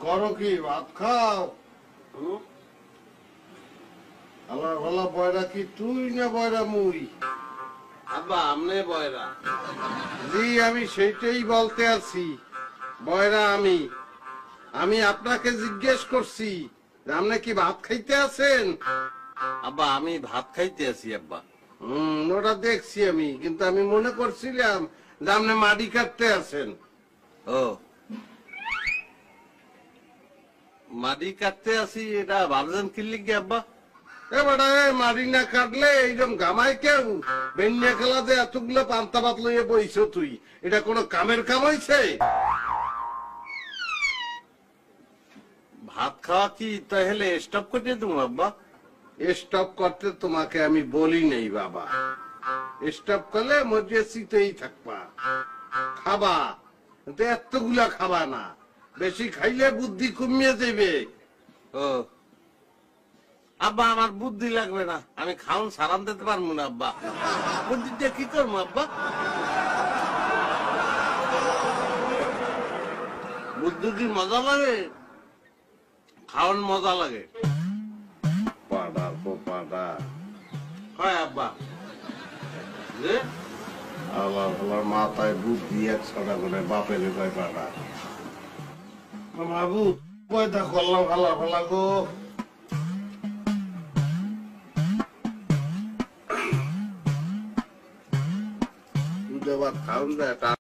করো কি ভাত খাও? আল্লাহ ভালা বয়রা কি তুই না বয়রা মুই? আব্বা আমনে বয়রা। জি আমি সেইটাই বলতে আছি, বয়রা আমি। আমি আপনাকে জিজ্ঞেস করছি আপনি কি ভাত খাইতে আছেন? আব্বা আমি ভাত খাইতে আছি আব্বা। ওটা দেখছি আমি, কিন্তু আমি মনে করছিলাম যে আপনি মাটি কাটতে আছেন। ও মাটি কাটতে আছি, এটা ভাবছেন কি লিখে আব্বা? এবারে মাটি না কাটলে এইরকম গামাই কেউ বেন্যা খেলাতে এতগুলো পান্তা ভাত লইয়ে বইছ তুই, এটা কোনো কামের কাম হইছে? ভাত খাওয়া কি তাহলে স্টপ করে দেবো আব্বা? স্টপ করতে তোমাকে আমি বলি নাই বাবা, স্টপ করলে মর্যাদাতেই থাকবা, খাবা কিন্তু এতগুলা খাবা না, বেশি খাইলে বুদ্ধি কমিয়ে দেবে। ও আব্বা আমার বুদ্ধি লাগবে না, আমি খাউন সারান দিতে পারবো না আব্বা। বুদ্ধিটা কি করবো আব্বা? বুদ্ধি কি মজা লাগে? খাওয়ান মজা লাগে। পাড়া পাড়া হয় আব্বা। যে আল্লাহ আল্লাহ মাথায় বুদ্ধি 100টা করে বাপের কয় পাড়া বাবু পয়দা করলাম ভালা ভালা গো। দুধে ভাত খাউন যায়